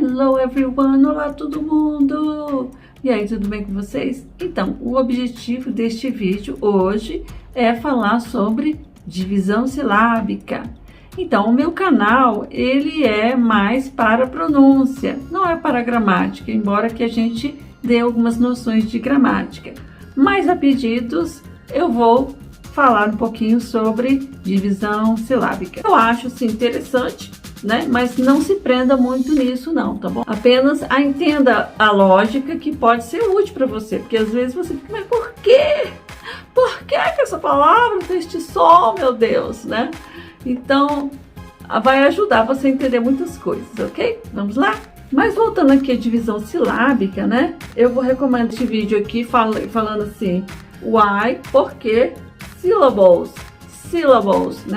Hello everyone, olá todo mundo! E aí, tudo bem com vocês? Então, o objetivo deste vídeo hoje é falar sobre divisão silábica. Então, o meu canal, ele é mais para pronúncia, não é para gramática, embora que a gente dê algumas noções de gramática. Mas a pedidos, eu vou falar um pouquinho sobre divisão silábica. Eu acho, assim, interessante, né? Mas não se prenda muito nisso não, tá bom? Apenas entenda a lógica que pode ser útil para você, porque às vezes você fica, mas por quê? Por que essa palavra tem este som, meu Deus, né? Então, vai ajudar você a entender muitas coisas, ok? Vamos lá? Mas voltando aqui à divisão silábica, né? Eu vou recomendar este vídeo aqui falando assim, why, porque, syllables, né?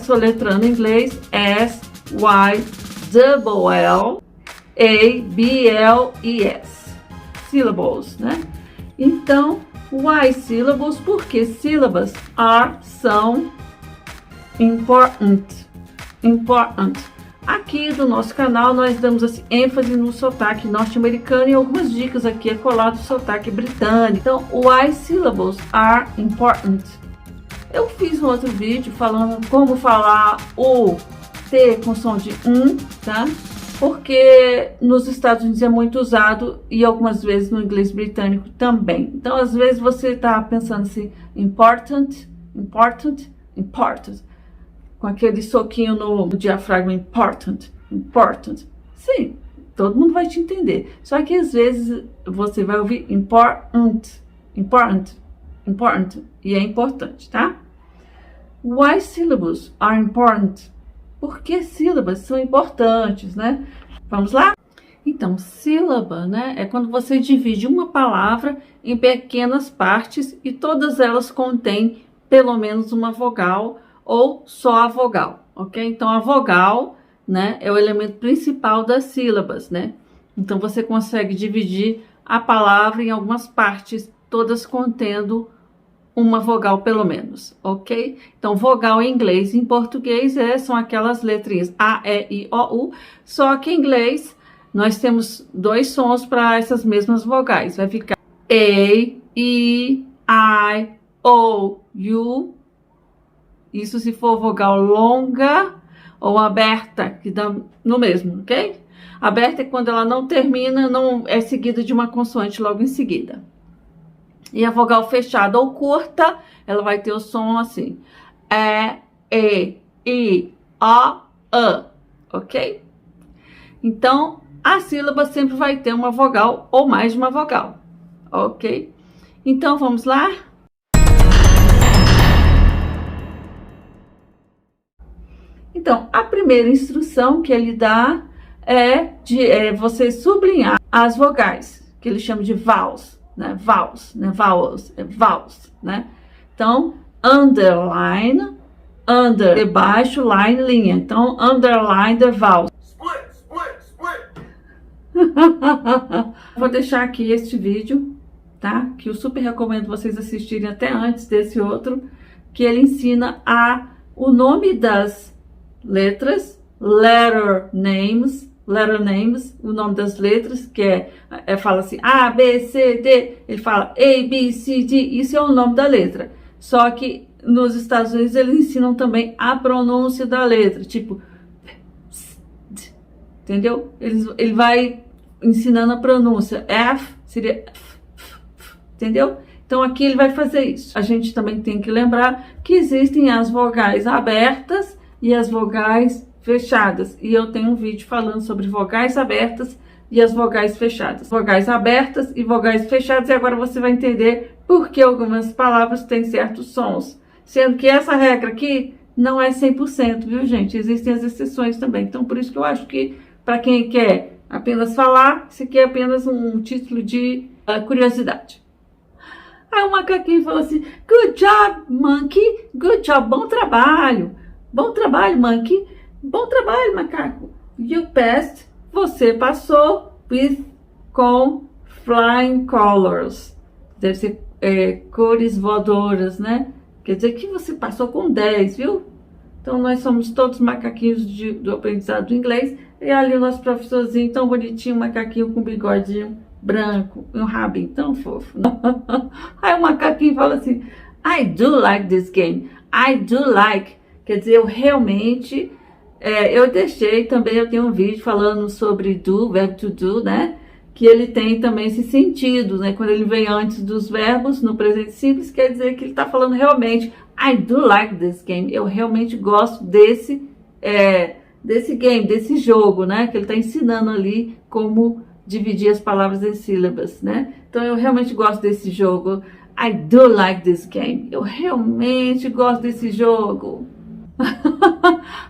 Soletrando em inglês, S-Y-L-L-A-B-L-E-S, syllables, né? Então, why syllables? Porque sílabas são important. Aqui do nosso canal nós damos assim, ênfase no sotaque norte-americano e algumas dicas aqui é colado o sotaque britânico. Então, why syllables are important. Eu fiz um outro vídeo falando como falar o T com som de tá? Porque nos Estados Unidos é muito usado e algumas vezes no inglês britânico também. Então, às vezes você tá pensando assim, important, com aquele soquinho no diafragma, important. Sim, todo mundo vai te entender. Só que às vezes você vai ouvir important, e é importante, tá? Why syllables are important? Por que sílabas são importantes, né? Vamos lá? Então, sílaba, né, é quando você divide uma palavra em pequenas partes e todas elas contêm pelo menos uma vogal ou só a vogal, ok? Então, a vogal, né, é o elemento principal das sílabas, né? Então, você consegue dividir a palavra em algumas partes, todas contendo uma vogal pelo menos, ok? Então, vogal em inglês e em português são aquelas letrinhas A, E, I, O, U, só que em inglês nós temos dois sons para essas mesmas vogais. Vai ficar A, E, I, O, U. Isso se for vogal longa ou aberta, que dá no mesmo, ok? Aberta é quando ela não termina, não é seguida de uma consoante logo em seguida. E a vogal fechada ou curta, ela vai ter o som assim. E, I, O, E, ok? Então, a sílaba sempre vai ter uma vogal ou mais de uma vogal, ok? Então, vamos lá? Então, a primeira instrução que ele dá é você sublinhar as vogais, que ele chama de vowels, né? Vowels, né? Então, underline, debaixo, line, linha. Então, underline the vowels. Split. Vou deixar aqui este vídeo, tá? Que eu super recomendo vocês assistirem até antes desse outro, que ele ensina o nome das letras, letter names, o nome das letras, que fala assim, A, B, C, D, ele fala A, B, C, D, isso é o nome da letra. Só que nos Estados Unidos eles ensinam também a pronúncia da letra, tipo, entendeu? Ele vai ensinando a pronúncia, F seria, entendeu? Então aqui ele vai fazer isso. A gente também tem que lembrar que existem as vogais abertas e as vogais fechadas. E eu tenho um vídeo falando sobre vogais abertas e as vogais fechadas. Vogais abertas e vogais fechadas. E agora você vai entender por que algumas palavras têm certos sons. Sendo que essa regra aqui não é 100%, viu, gente? Existem as exceções também. Então, por isso que eu acho que, para quem quer apenas falar, isso aqui é apenas um título de curiosidade. Aí o macaquinho falou assim, good job, monkey. Good job, bom trabalho. Bom trabalho, monkey. Bom trabalho, macaco. You passed. Você passou com flying colors. Deve ser cores voadoras, né? Quer dizer que você passou com 10, viu? Então, nós somos todos macaquinhos do aprendizado do inglês. E ali o nosso professorzinho tão bonitinho, um macaquinho com bigodinho branco e um rabinho tão fofo. Aí o macaquinho fala assim, I do like this game. I do like. Quer dizer, eu realmente... eu deixei também, eu tenho um vídeo falando sobre do, verbo to do, né? Que ele tem também esse sentido, né? Quando ele vem antes dos verbos, no presente simples, quer dizer que ele está falando realmente, I do like this game. Eu realmente gosto desse game, desse jogo, né? Que ele está ensinando ali como dividir as palavras em sílabas, né? Então, eu realmente gosto desse jogo. I do like this game. Eu realmente gosto desse jogo.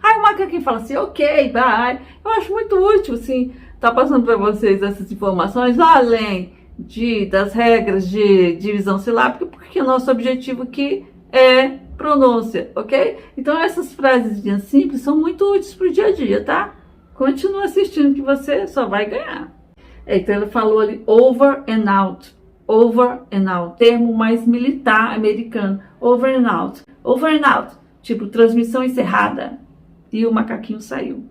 Aí o macaquinho fala assim, ok, bye. Eu acho muito útil, assim, tá passando para vocês essas informações, além das regras de divisão silábica, porque o nosso objetivo aqui é pronúncia, ok? Então essas frases simples são muito úteis para o dia a dia, tá? Continua assistindo que você só vai ganhar. Então ele falou ali over and out. Over and out, termo mais militar americano. Over and out. Over and out. Tipo, transmissão encerrada. E o macaquinho saiu.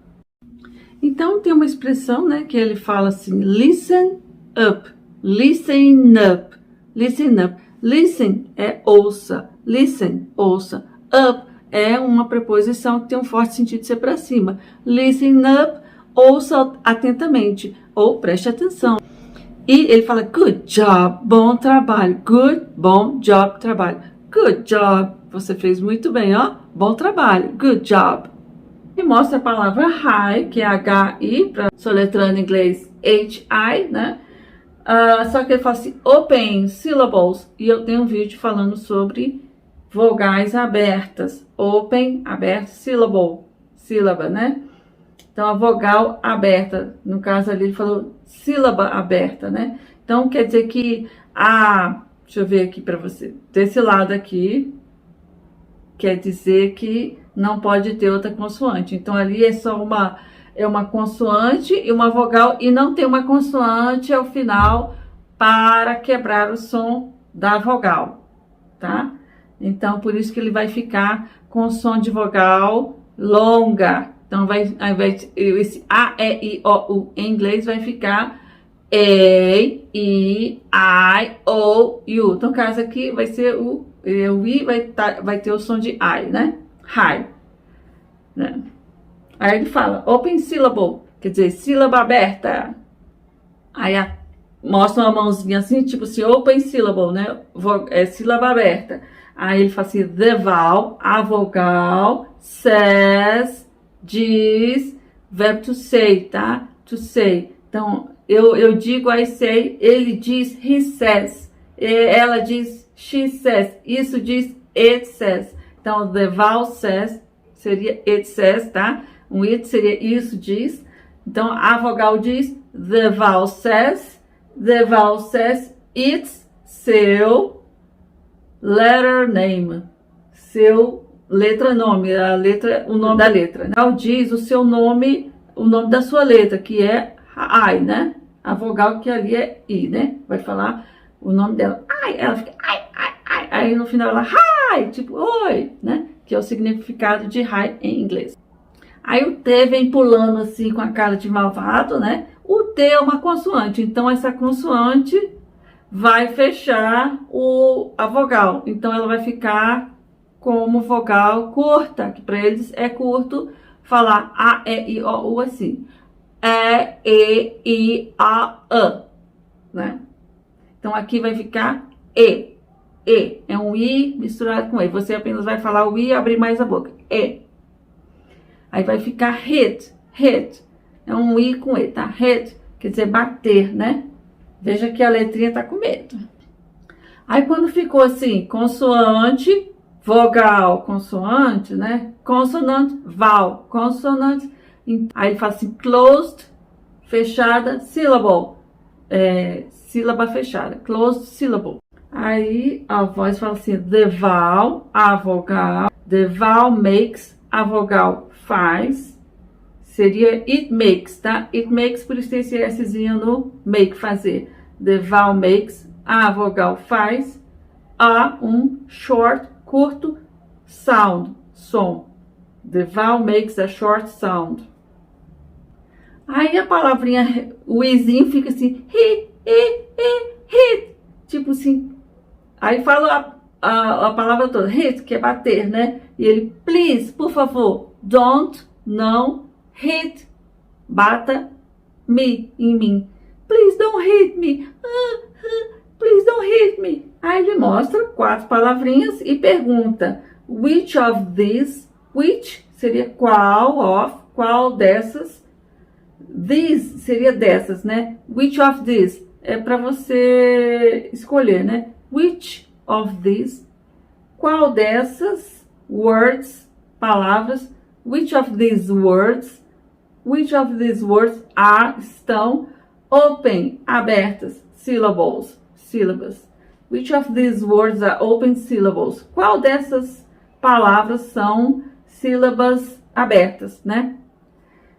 Então, tem uma expressão, né, que ele fala assim, listen up. Listen up. Listen up. Listen é ouça. Listen, ouça. Up é uma preposição que tem um forte sentido de ser para cima. Listen up, ouça atentamente. Ou preste atenção. E ele fala, good job, bom trabalho. Good, bom, job, trabalho. Good job, você fez muito bem, ó. Bom trabalho, good job. E mostra a palavra high, que é H-I, para soletrando em inglês H-I, né? Só que ele fala assim, open syllables. E eu tenho um vídeo falando sobre vogais abertas. Open, aberto, syllable, sílaba, né? Então, a vogal aberta, no caso ali ele falou sílaba aberta, né? Então, quer dizer que deixa eu ver aqui para você. Desse lado aqui, quer dizer que não pode ter outra consoante. Então, ali é só uma consoante e uma vogal, e não tem uma consoante ao final para quebrar o som da vogal, tá? Então, por isso que ele vai ficar com som de vogal longa. Então, esse A, E, I, O, U em inglês vai ficar E, I, O, U. Então, no caso aqui vai ser o I, vai ter o som de I, né? High. Né? Aí ele fala open syllable, quer dizer, sílaba aberta. Aí mostra uma mãozinha assim, tipo assim, open syllable, né? Sílaba aberta. Aí ele fala assim, the vowel, a vogal, says, diz, verbo to say, tá? To say. Então, eu digo I say, ele diz he says, ela diz she says, isso diz it says. Então, the vowel says seria it says, tá? Um it seria isso diz. Então, a vogal diz the vowel says it's seu letter name, seu letra nome, o nome da letra. Ela diz o seu nome, o nome da sua letra, que é I, né? A vogal que ali é I, né? Vai falar o nome dela. I, ela fica I. Aí no final ela hi, tipo oi, né? Que é o significado de hi em inglês. Aí o T vem pulando assim com a cara de malvado, né? O T é uma consoante, então essa consoante vai fechar a vogal. Então ela vai ficar como vogal curta, que para eles é curto falar A, E, I, O, U assim. E, I, A, né? Então aqui vai ficar E. É um I misturado com E. Você apenas vai falar o I e abrir mais a boca. E. Aí vai ficar hit. É um I com E, tá? Hit, quer dizer bater, né? Veja que a letrinha tá com medo. Aí quando ficou assim, consoante, vogal, consoante, né? Consonante, vowel, consonante. Aí ele fala assim, closed, fechada, syllable. Sílaba fechada, closed syllable. Aí a voz fala assim, the vowel, a vogal. The vowel makes, a vogal faz. Seria it makes, tá? It makes, por isso tem esse Szinho no make, fazer. The vowel makes, a vogal faz. Um short, curto, sound, som. The vowel makes a short sound. Aí a palavrinha, o izinho fica assim, hit, tipo assim. Aí fala a palavra toda, hit, que é bater, né? E ele, please, por favor, don't, não, hit, bata me, em mim. Please don't hit me. Please don't hit me. Aí ele mostra 4 palavrinhas e pergunta, which of these, which seria qual dessas, these seria dessas, né? Which of these é para você escolher, né? Which of these, qual dessas words, palavras, which of these words estão open, abertas, sílabas. Which of these words are open syllables? Qual dessas palavras são sílabas abertas, né?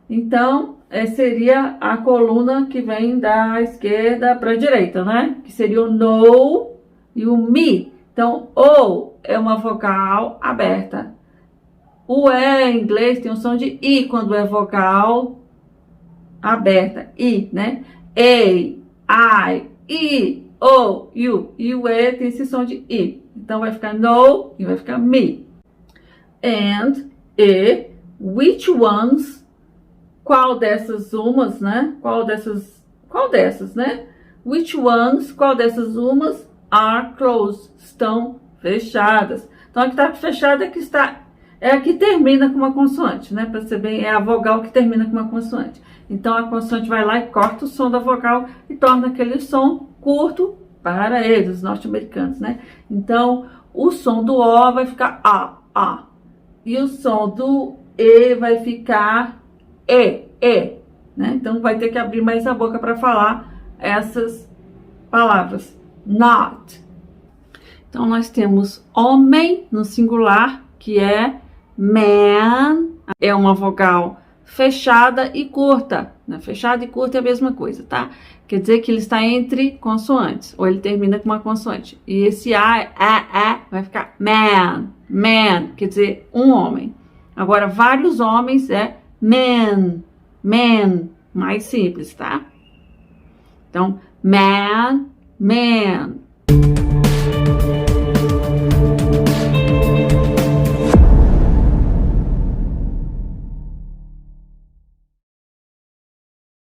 Então, seria a coluna que vem da esquerda para a direita, né? Que seria o no e o me. Então, o é uma vogal aberta. O E em inglês tem o som de I quando é vogal aberta. I, né? A, I, O, U. E o E tem esse som de I. Então, vai ficar no e vai ficar me. And, which ones, qual dessas umas, né? Qual dessas, né? Which ones, qual dessas umas are closed, estão fechadas. Então, a que está fechada é a que termina com uma consoante, né? Para ser bem, é a vogal que termina com uma consoante. Então, a consoante vai lá e corta o som da vogal e torna aquele som curto para eles, os norte-americanos, né? Então, o som do O vai ficar A. E o som do E vai ficar E, né? Então, vai ter que abrir mais a boca para falar essas palavras. Not. Então, nós temos homem no singular, que é man, é uma vogal fechada e curta, né? Fechada e curta é a mesma coisa, tá? Quer dizer que ele está entre consoantes, ou ele termina com uma consoante. E esse A, vai ficar man, quer dizer, um homem. Agora, vários homens é man, mais simples, tá? Então, man.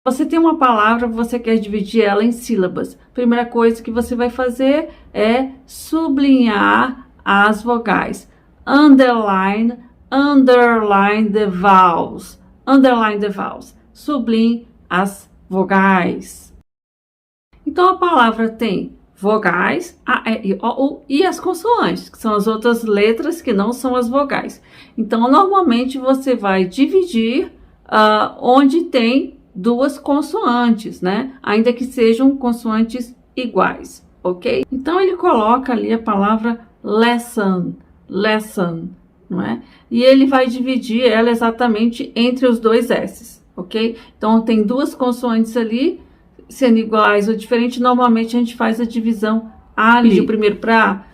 Você tem uma palavra, você quer dividir ela em sílabas. Primeira coisa que você vai fazer é sublinhar as vogais. Underline the vowels. Sublinhe as vogais. Então, a palavra tem vogais, A, E, I, O, U e as consoantes, que são as outras letras que não são as vogais. Então, normalmente, você vai dividir onde tem 2 consoantes, né? Ainda que sejam consoantes iguais, ok? Então, ele coloca ali a palavra lesson, não é? E ele vai dividir ela exatamente entre os 2 S's, ok? Então, tem 2 consoantes ali, sendo iguais ou diferentes, normalmente a gente faz a divisão ali. Primeiro para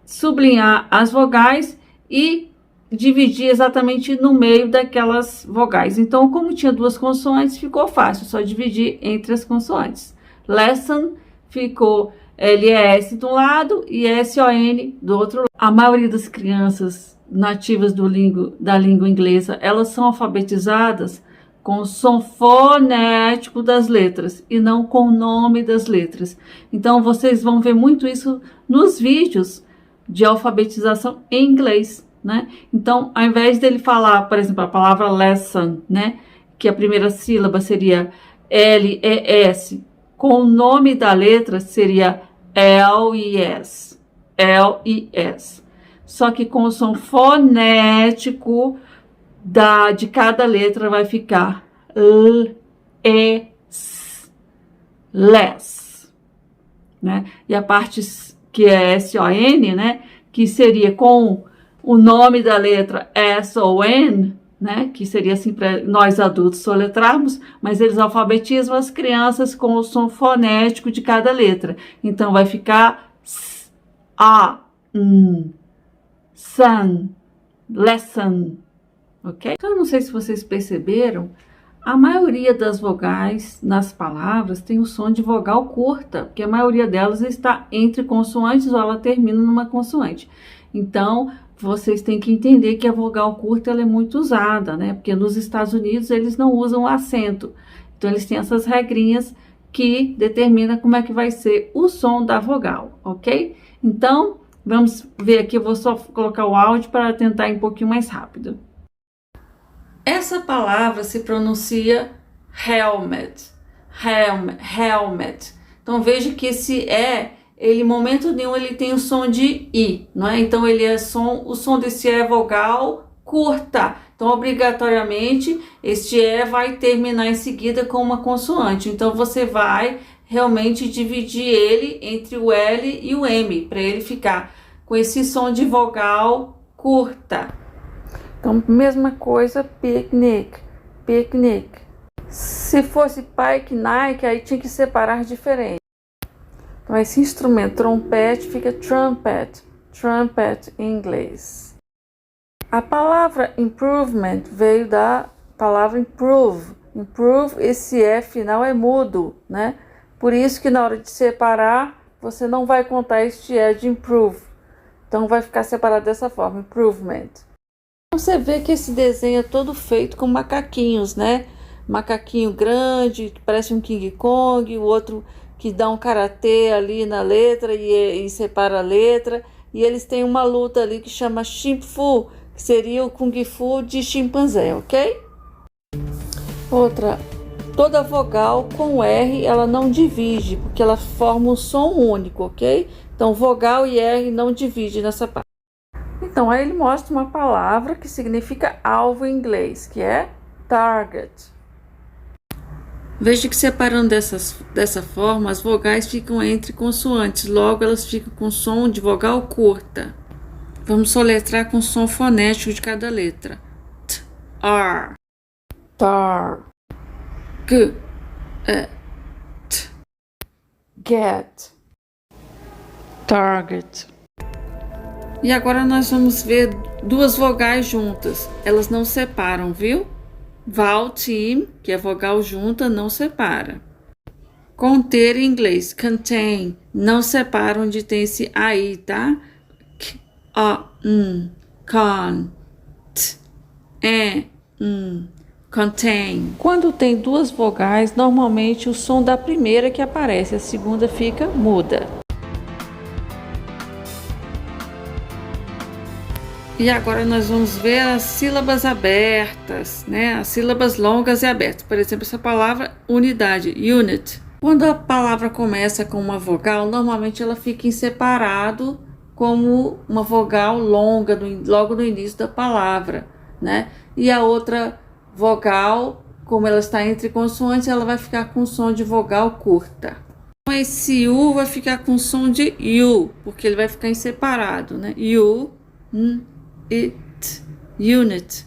sublinhar as vogais e dividir exatamente no meio daquelas vogais. Então, como tinha 2 consoantes, ficou fácil, só dividir entre as consoantes. Lesson ficou LES de um lado e SON do outro lado. A maioria das crianças nativas da língua inglesa, elas são alfabetizadas com o som fonético das letras e não com o nome das letras. Então, vocês vão ver muito isso nos vídeos de alfabetização em inglês, né? Então, ao invés dele falar, por exemplo, a palavra lesson, né? Que a primeira sílaba seria L-E-S, com o nome da letra seria L-I-S. Só que com o som fonético de cada letra vai ficar L-E-S, less, né? E a parte que é S-O-N, né? Que seria com o nome da letra S-O-N, né? Que seria assim para nós adultos soletrarmos, mas eles alfabetizam as crianças com o som fonético de cada letra. Então, vai ficar S-A-N, sun, lesson, ok? Então, eu não sei se vocês perceberam, A maioria das vogais nas palavras tem o som de vogal curta, porque a maioria delas está entre consoantes ou ela termina numa consoante. Então, vocês têm que entender que a vogal curta ela é muito usada, né? Porque nos Estados Unidos eles não usam acento. Então, eles têm essas regrinhas que determinam como é que vai ser o som da vogal, ok? Então, vamos ver aqui, eu vou só colocar o áudio para tentar ir um pouquinho mais rápido. Essa palavra se pronuncia helmet, helmet. Então veja que esse ele em momento nenhum ele tem o som de i, não é? Então ele é o som desse vogal curta. Então obrigatoriamente este vai terminar em seguida com uma consoante. Então você vai realmente dividir ele entre o L e o M para ele ficar com esse som de vogal curta. Então, mesma coisa, picnic. Se fosse picnic, aí tinha que separar diferente. Então, esse instrumento, trompete, fica trumpet em inglês. A palavra improvement veio da palavra improve. Improve, esse E final é mudo, né? Por isso que na hora de separar, você não vai contar este E de improve. Então, vai ficar separado dessa forma, improvement. Você vê que esse desenho é todo feito com macaquinhos, né? Macaquinho grande, que parece um King Kong, o outro que dá um karatê ali na letra e separa a letra. E eles têm uma luta ali que chama Shih Fu, que seria o Kung Fu de chimpanzé, ok? Outra, toda vogal com R ela não divide, porque ela forma um som único, ok? Então vogal e R não divide nessa parte. Então, aí ele mostra uma palavra que significa alvo em inglês, que é target. Veja que separando dessa forma, as vogais ficam entre consoantes, logo elas ficam com som de vogal curta. Vamos soletrar com som fonético de cada letra. T, R, tar, G, T, get, target. E agora nós vamos ver duas vogais juntas. Elas não separam, viu? Vowel team, que é vogal junta, não separa. Conter em inglês, contain, não separa onde tem esse AI, tá? K, O, con, t, contain. Quando tem duas vogais, normalmente o som da primeira que aparece, a segunda fica muda. E agora nós vamos ver as sílabas abertas, né? As sílabas longas e abertas. Por exemplo, essa palavra unidade, unit. Quando a palavra começa com uma vogal, normalmente ela fica em separado como uma vogal longa logo no início da palavra, né? E a outra vogal, como ela está entre consoantes, ela vai ficar com som de vogal curta. Então, esse U vai ficar com som de U, porque ele vai ficar em separado, né? U, it, unit,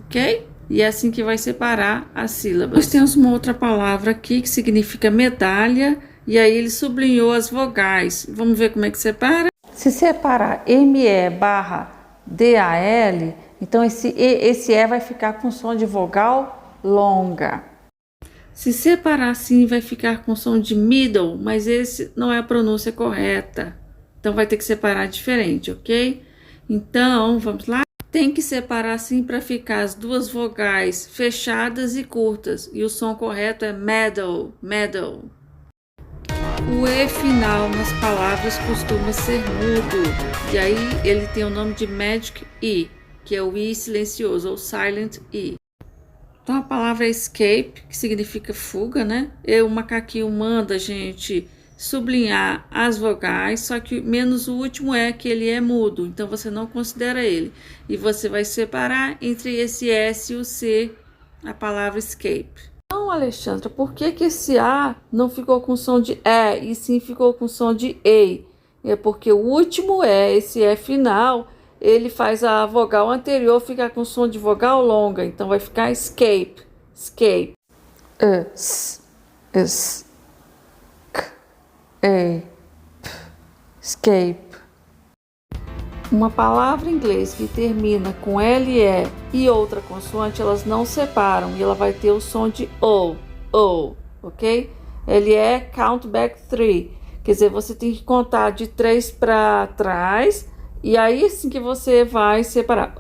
ok? E é assim que vai separar as sílabas. Nós temos uma outra palavra aqui que significa medalha, e aí ele sublinhou as vogais. Vamos ver como é que separa? Se separar ME barra DAL, então esse E vai ficar com som de vogal longa. Se separar assim, vai ficar com som de middle, mas esse não é a pronúncia correta. Então vai ter que separar diferente, ok? Então, vamos lá? Tem que separar assim para ficar as duas vogais fechadas e curtas. E o som correto é medal. O E final nas palavras costuma ser mudo. E aí ele tem o nome de Magic E, que é o I silencioso, ou Silent E. Então a palavra é escape, que significa fuga, né? E o macaquinho manda a gente sublinhar as vogais, só que menos o último que ele é mudo, então você não considera ele. E você vai separar entre esse S e o C, a palavra escape. Então, Alexandra, por que esse A não ficou com som de E e sim ficou com som de E? É porque o último esse E final, ele faz a vogal anterior ficar com som de vogal longa, então vai ficar escape. Escape. Uma palavra em inglês que termina com LE e outra consoante, elas não separam e ela vai ter o som de O, ok? LE, count back 3. Quer dizer, você tem que contar de 3 para trás e aí assim que você vai separar.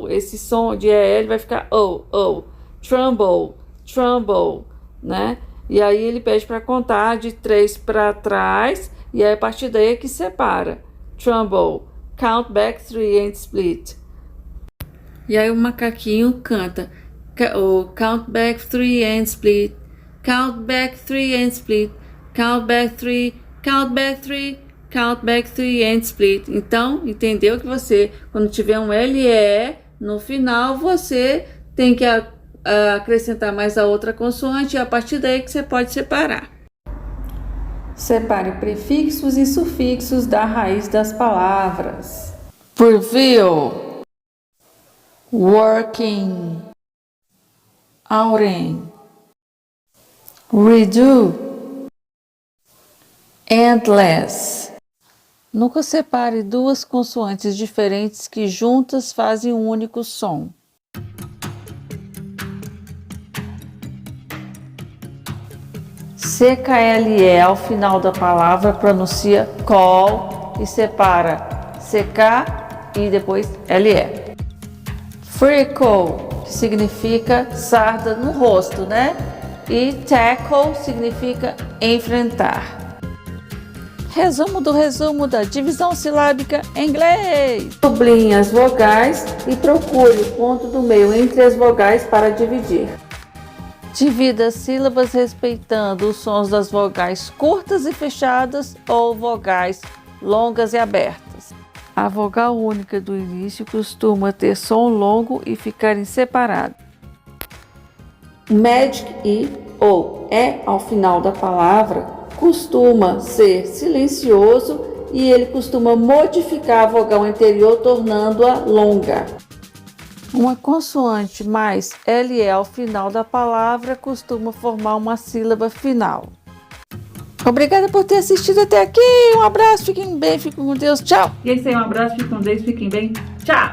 Esse som de EL vai ficar O. Trumble, né? E aí ele pede para contar de 3 para trás e aí a partir daí é que separa. Trumble, count back 3 and split. E aí o macaquinho canta count back 3 and split. Count back 3 and split. Count back 3, count back 3, count back 3 and split. Então, entendeu que você, quando tiver um LE no final, você tem que acrescentar mais a outra consoante e a partir daí que você pode separar. Separe prefixos e sufixos da raiz das palavras. Preview, working, outing, redo, endless. Nunca separe duas consoantes diferentes que juntas fazem um único som. CKLE ao final da palavra pronuncia call e separa CK e depois LE. Freckle, que significa sarda no rosto, né? E tackle significa enfrentar. Resumo da divisão silábica em inglês. Sublinhe as vogais e procure o ponto do meio entre as vogais para dividir. Divida as sílabas respeitando os sons das vogais curtas e fechadas ou vogais longas e abertas. A vogal única do início costuma ter som longo e ficarem separados. Magic I ou E ao final da palavra costuma ser silencioso e ele costuma modificar a vogal anterior tornando-a longa. Uma consoante mais LE ao final da palavra costuma formar uma sílaba final. Obrigada por ter assistido até aqui. Um abraço, fiquem bem, fiquem com Deus. Tchau. E é isso aí, um abraço, fiquem com Deus, fiquem bem. Tchau.